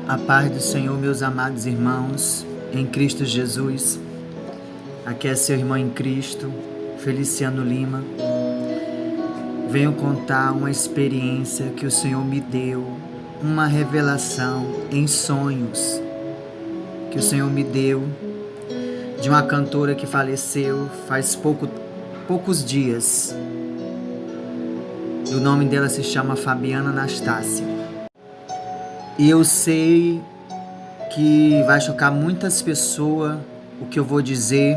A paz do Senhor, meus amados irmãos, em Cristo Jesus. Aqui é seu irmão em Cristo, Feliciano Lima. Venho contar uma experiência que o Senhor me deu, uma revelação em sonhos que o Senhor me deu de uma cantora que faleceu faz poucos dias. E o nome dela se chama Fabiana Anastácia. E eu sei que vai chocar muitas pessoas o que eu vou dizer.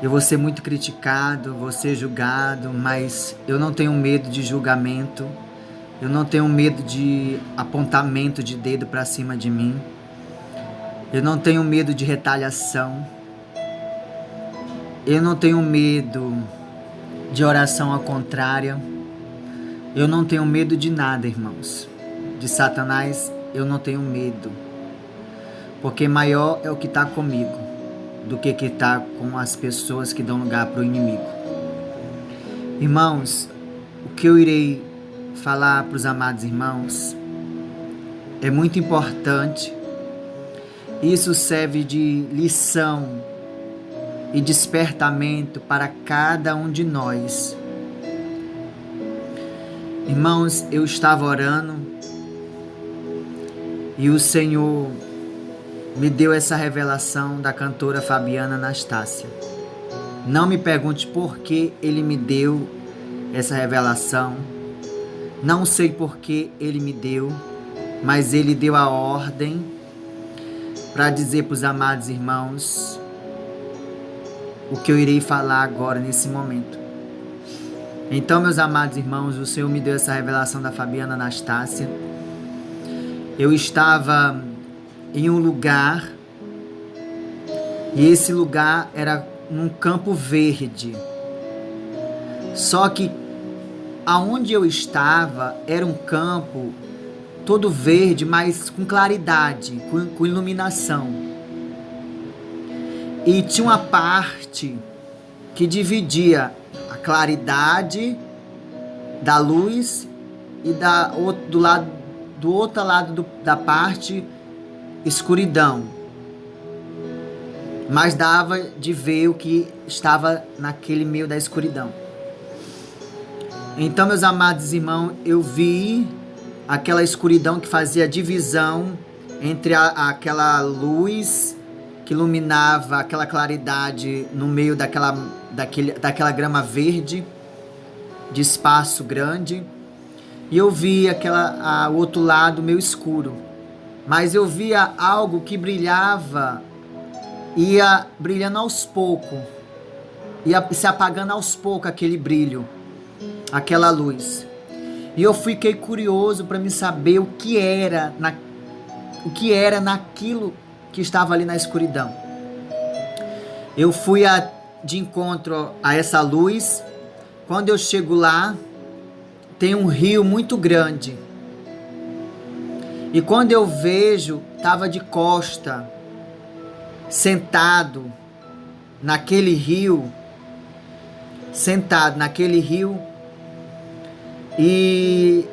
Eu vou ser muito criticado, vou ser julgado, mas eu não tenho medo de julgamento. Eu não tenho medo de apontamento de dedo para cima de mim. Eu não tenho medo de retaliação. Eu não tenho medo de oração ao contrária. Eu não tenho medo de nada, irmãos. De Satanás eu não tenho medo, porque maior é o que está comigo do que está com as pessoas que dão lugar para o inimigo. Irmãos, o que eu irei falar para os amados irmãos é muito importante. Isso serve de lição e despertamento para cada um de nós. Irmãos, eu estava orando e o Senhor me deu essa revelação da cantora Fabiana Anastácia. Não me pergunte por que Ele me deu essa revelação. Não sei por que Ele me deu, mas Ele deu a ordem para dizer para os amados irmãos o que eu irei falar agora nesse momento. Então, meus amados irmãos, o Senhor me deu essa revelação da Fabiana Anastácia. Eu estava em um lugar e esse lugar era num campo verde. Só que aonde eu estava era um campo todo verde, mas com claridade, com iluminação. E tinha uma parte que dividia a claridade da luz e do outro lado da parte, escuridão. Mas dava de ver o que estava naquele meio da escuridão. Então, meus amados irmãos, eu vi aquela escuridão que fazia divisão entre aquela luz que iluminava aquela claridade no meio daquela grama verde, de espaço grande. E eu vi o outro lado meio escuro. Mas eu via algo que brilhava, ia brilhando aos poucos. Ia se apagando aos poucos aquele brilho, aquela luz. E eu fiquei curioso para me saber o que era naquilo que estava ali na escuridão. Eu fui de encontro a essa luz. Quando eu chego lá, tem um rio muito grande. E quando eu vejo, estava de costa, sentado naquele rio, e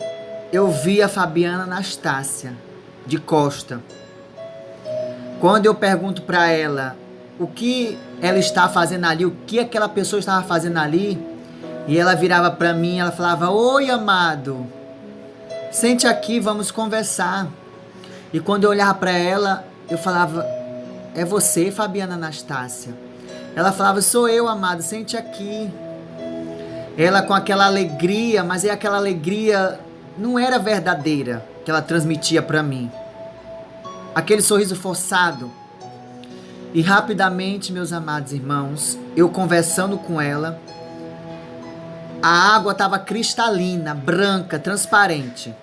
eu vi a Fabiana Anastácia de costa. Quando eu pergunto para ela o que ela está fazendo ali, o que aquela pessoa estava fazendo ali, e ela virava para mim, ela falava: "Oi, amado, sente aqui, vamos conversar." E quando eu olhava para ela, eu falava: "É você, Fabiana Anastácia?" Ela falava: "Sou eu, amado, sente aqui." Ela com aquela alegria, mas aquela alegria não era verdadeira que ela transmitia para mim. Aquele sorriso forçado. E rapidamente, meus amados irmãos, eu conversando com ela, a água estava cristalina, branca, transparente.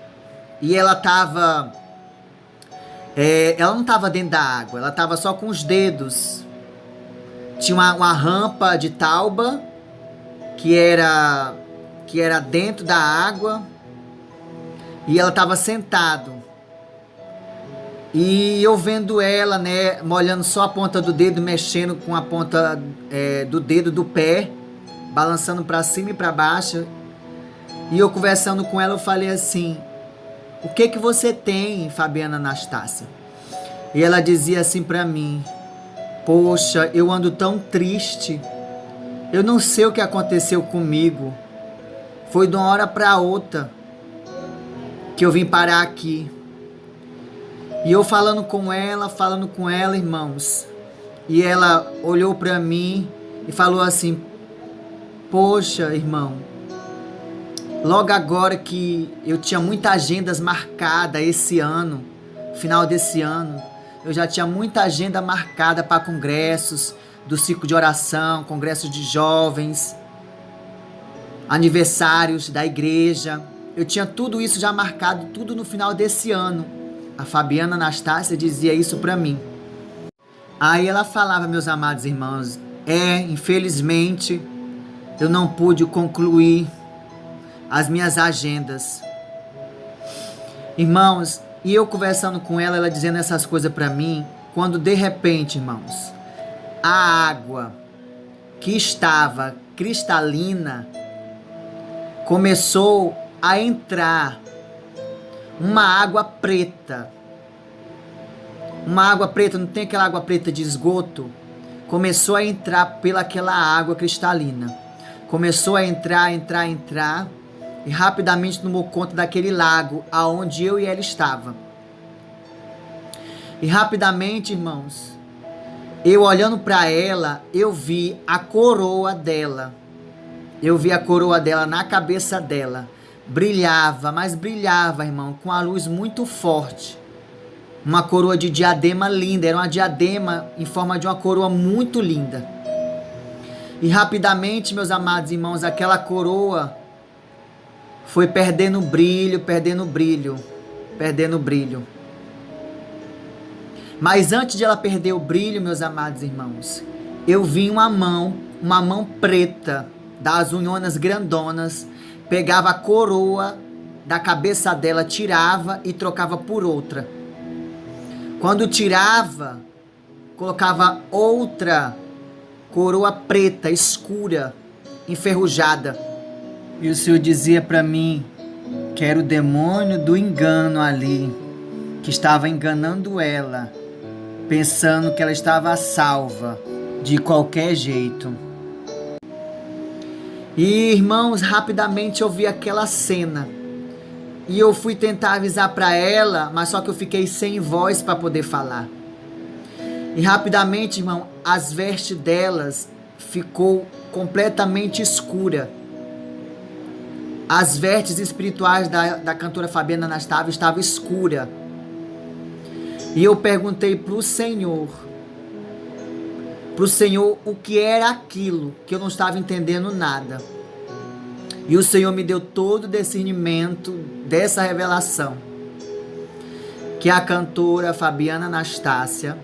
E ela estava... ela não estava dentro da água, ela estava só com os dedos. Tinha uma rampa de tauba que era dentro da água. E ela estava sentada. E eu vendo ela, né, molhando só a ponta do dedo, mexendo com a ponta do dedo do pé, balançando para cima e para baixo. E eu conversando com ela, eu falei assim: O que que você tem, Fabiana Anastácia? E ela dizia assim para mim: poxa, eu ando tão triste. Eu não sei o que aconteceu comigo. Foi de uma hora para outra que eu vim parar aqui. E eu falando com ela, irmãos. E ela olhou para mim e falou assim: poxa, irmão, logo agora que eu tinha muitas agendas marcadas esse ano, final desse ano, eu já tinha muita agenda marcada para congressos do ciclo de oração, congressos de jovens, aniversários da igreja. Eu tinha tudo isso já marcado, tudo no final desse ano. A Fabiana Anastácia dizia isso para mim. Aí ela falava, meus amados irmãos, infelizmente, eu não pude concluir as minhas agendas. Irmãos, e eu conversando com ela, ela dizendo essas coisas para mim, quando de repente, irmãos, a água que estava cristalina começou a entrar uma água preta. Uma água preta, não tem aquela água preta de esgoto? Começou a entrar pelaquela água cristalina. Começou a entrar, e rapidamente tomou conta daquele lago aonde eu e ela estava. E rapidamente, irmãos, eu olhando para ela, eu vi a coroa dela. Eu vi a coroa dela na cabeça dela. Brilhava, mas brilhava, irmão, com a luz muito forte. Uma coroa de diadema linda, era uma diadema em forma de uma coroa muito linda. E rapidamente, meus amados irmãos, aquela coroa foi perdendo brilho. Mas antes de ela perder o brilho, meus amados irmãos, eu vi uma mão preta, das unhonas grandonas, pegava a coroa da cabeça dela, tirava e trocava por outra. Quando tirava, colocava outra coroa preta, escura, enferrujada. E o Senhor dizia para mim que era o demônio do engano ali, que estava enganando ela, pensando que ela estava salva de qualquer jeito. E, irmãos, rapidamente eu vi aquela cena. E eu fui tentar avisar para ela, mas só que eu fiquei sem voz para poder falar. E rapidamente, irmão, as vestes delas ficou completamente escura. As vestes espirituais da cantora Fabiana Anastácia estavam escuras. E eu perguntei pro Senhor o que era aquilo, que eu não estava entendendo nada. E o Senhor me deu todo o discernimento dessa revelação. Que a cantora Fabiana Anastácia,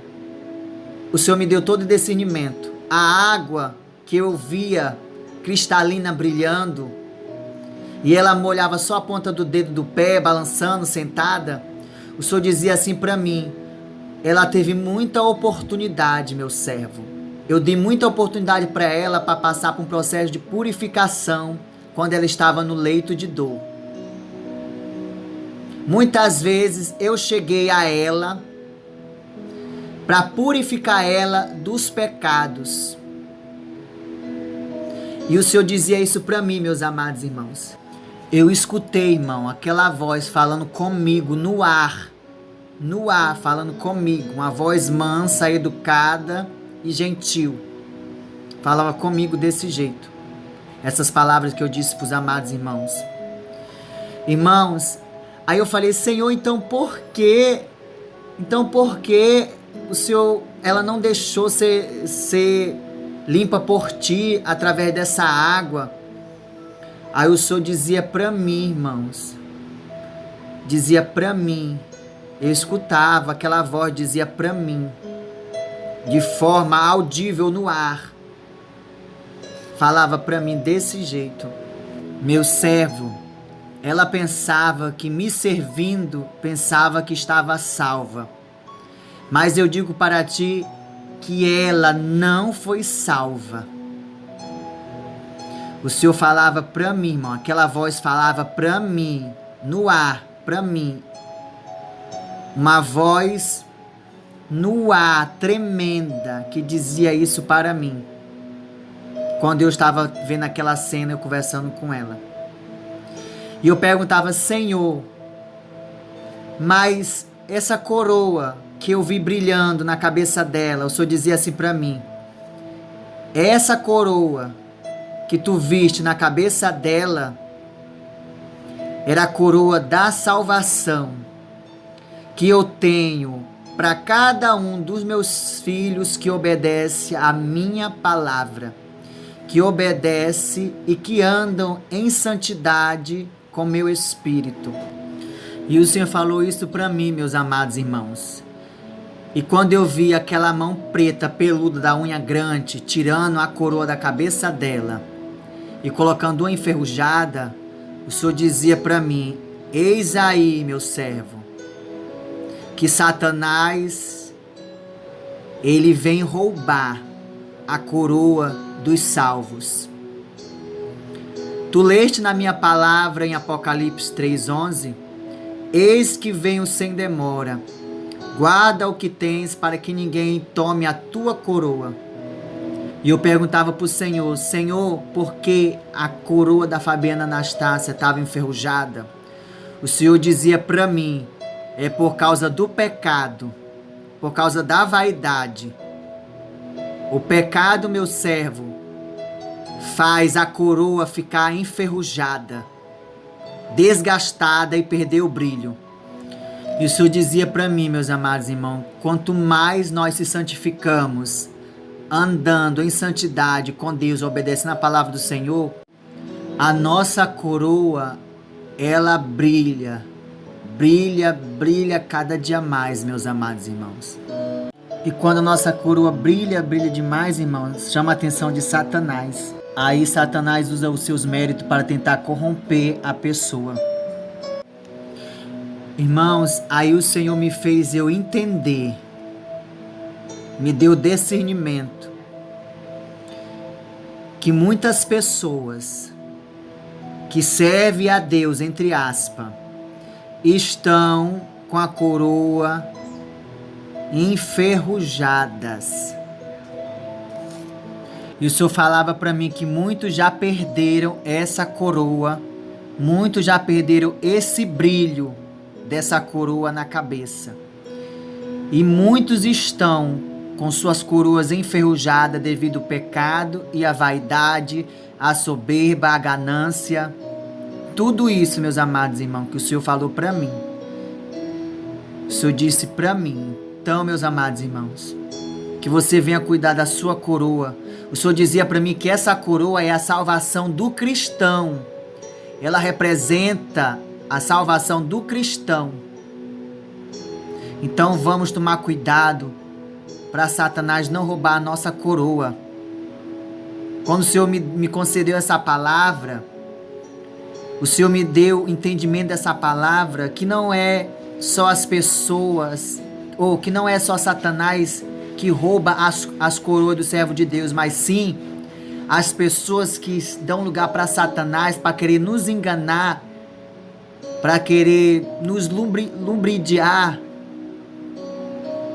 o Senhor me deu todo o discernimento. A água que eu via cristalina brilhando, e ela molhava só a ponta do dedo do pé, balançando, sentada. O Senhor dizia assim para mim: ela teve muita oportunidade, meu servo. Eu dei muita oportunidade para ela para passar por um processo de purificação quando ela estava no leito de dor. Muitas vezes eu cheguei a ela para purificar ela dos pecados. E o Senhor dizia isso para mim, meus amados irmãos. Eu escutei, irmão, aquela voz falando comigo no ar, falando comigo, uma voz mansa, educada e gentil. Falava comigo desse jeito. Essas palavras que eu disse para os amados irmãos. Irmãos, aí eu falei: Senhor, então por que o Senhor, ela não deixou ser limpa por ti através dessa água? Aí o Senhor dizia para mim, irmãos, dizia para mim, eu escutava aquela voz, dizia para mim, de forma audível no ar, falava para mim desse jeito: meu servo, ela pensava que me servindo, pensava que estava salva. Mas eu digo para ti que ela não foi salva. O Senhor falava para mim, irmão, aquela voz falava para mim, no ar, para mim uma voz no ar, tremenda, que dizia isso para mim. Quando eu estava vendo aquela cena, eu conversando com ela. E eu perguntava: Senhor, mas essa coroa que eu vi brilhando na cabeça dela, o Senhor dizia assim para mim: essa coroa que tu viste na cabeça dela era a coroa da salvação que eu tenho para cada um dos meus filhos que obedece à minha palavra, que obedece e que andam em santidade com meu espírito. E o Senhor falou isso para mim, meus amados irmãos. E quando eu vi aquela mão preta, peluda, da unha grande, tirando a coroa da cabeça dela e colocando uma enferrujada, o Senhor dizia para mim: eis aí, meu servo, que Satanás, ele vem roubar a coroa dos salvos. Tu leste na minha palavra em Apocalipse 3:11, eis que venho sem demora, guarda o que tens para que ninguém tome a tua coroa. E eu perguntava para o Senhor: Senhor, por que a coroa da Fabiana Anastácia estava enferrujada? O Senhor dizia para mim: é por causa do pecado, por causa da vaidade. O pecado, meu servo, faz a coroa ficar enferrujada, desgastada e perder o brilho. E o Senhor dizia para mim, meus amados irmãos, quanto mais nós se santificamos, andando em santidade com Deus, obedecendo a palavra do Senhor, a nossa coroa, ela brilha, brilha, brilha cada dia mais, meus amados irmãos. E quando a nossa coroa brilha, brilha demais, irmãos, chama a atenção de Satanás. Aí Satanás usa os seus méritos para tentar corromper a pessoa. Irmãos, aí o Senhor me fez eu entender, me deu discernimento, que muitas pessoas que servem a Deus, entre aspas, estão com a coroa enferrujadas. E o Senhor falava para mim que muitos já perderam essa coroa, muitos já perderam esse brilho dessa coroa na cabeça. E muitos estão com suas coroas enferrujadas devido ao pecado e à vaidade, à soberba, à ganância. Tudo isso, meus amados irmãos, que o Senhor falou para mim. O Senhor disse para mim. Então, meus amados irmãos, que você venha cuidar da sua coroa. O Senhor dizia para mim que essa coroa é a salvação do cristão. Ela representa a salvação do cristão. Então vamos tomar cuidado para Satanás não roubar a nossa coroa. Quando o Senhor me concedeu essa palavra, o Senhor me deu entendimento dessa palavra, que não é só as pessoas, ou que não é só Satanás que rouba as coroas do servo de Deus, mas sim as pessoas que dão lugar para Satanás, para querer nos enganar, para querer nos lubridiar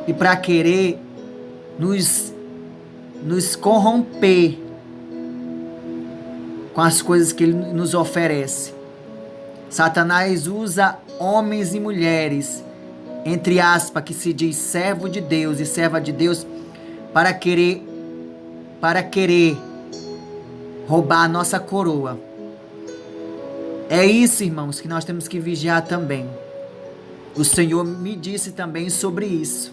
e para querer nos corromper com as coisas que ele nos oferece. Satanás usa homens e mulheres, entre aspas, que se diz servo de Deus e serva de Deus, para querer roubar a nossa coroa. É isso, irmãos, que nós temos que vigiar também. O Senhor me disse também sobre isso,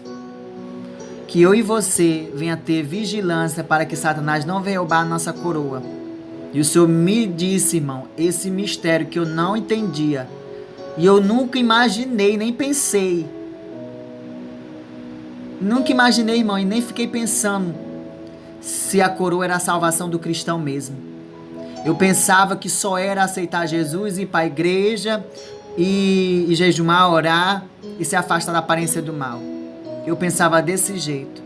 que eu e você venha ter vigilância para que Satanás não venha roubar a nossa coroa. E o Senhor me disse, irmão, esse mistério que eu não entendia, e eu nunca imaginei, nem pensei. Nunca imaginei, irmão, e nem fiquei pensando se a coroa era a salvação do cristão mesmo. Eu pensava que só era aceitar Jesus, ir para a igreja e jejumar, orar e se afastar da aparência do mal. Eu pensava desse jeito.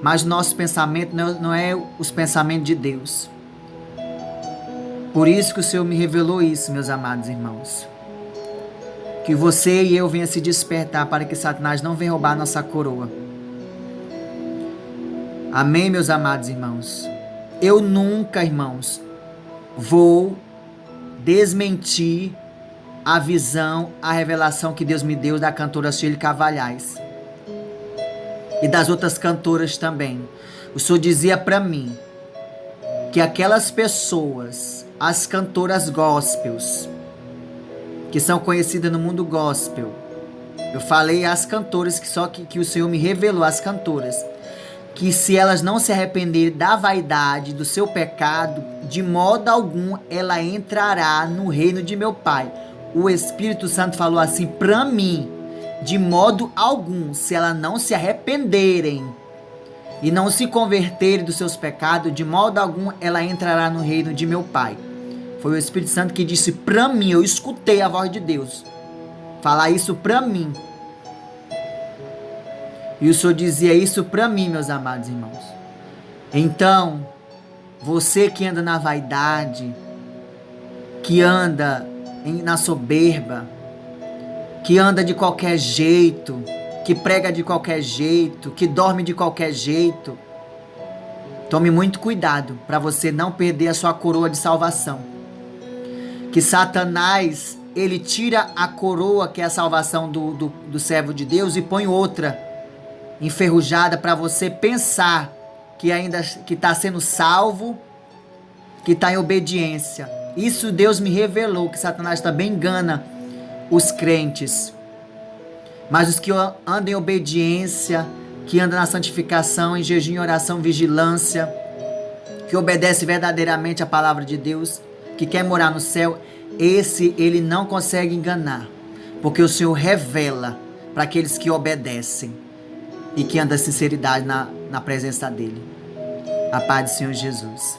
Mas nosso pensamento não é os pensamentos de Deus. Por isso que o Senhor me revelou isso, meus amados irmãos. Que Que você e eu venha se despertar para que Satanás não venha roubar nossa coroa. Amém, meus amados irmãos? Eu nunca, irmãos, vou desmentir a visão, a revelação que Deus me deu da cantora Shirley Cavalhais e das outras cantoras também. O Senhor dizia para mim que aquelas pessoas, as cantoras gospels, que são conhecidas no mundo gospel, eu falei as cantoras que o Senhor me revelou, as cantoras, que se elas não se arrependerem da vaidade, do seu pecado, de modo algum ela entrará no reino de meu Pai. O Espírito Santo falou assim para mim, de modo algum, se elas não se arrependerem e não se converterem dos seus pecados, de modo algum ela entrará no reino de meu Pai. Foi o Espírito Santo que disse para mim, eu escutei a voz de Deus falar isso para mim. E o Senhor dizia isso para mim, meus amados irmãos. Então, você que anda na vaidade, que anda na soberba, que anda de qualquer jeito, que prega de qualquer jeito, que dorme de qualquer jeito, tome muito cuidado para você não perder a sua coroa de salvação. Que Satanás, ele tira a coroa, que é a salvação do servo de Deus, e põe outra enferrujada para você pensar que ainda que está sendo salvo, que está em obediência. Isso Deus me revelou, que Satanás também engana os crentes. Mas os que andam em obediência, que andam na santificação, em jejum, em oração, vigilância, que obedece verdadeiramente a palavra de Deus, que quer morar no céu, esse ele não consegue enganar, porque o Senhor revela para aqueles que obedecem e que andam em sinceridade na presença dele. A paz do Senhor Jesus.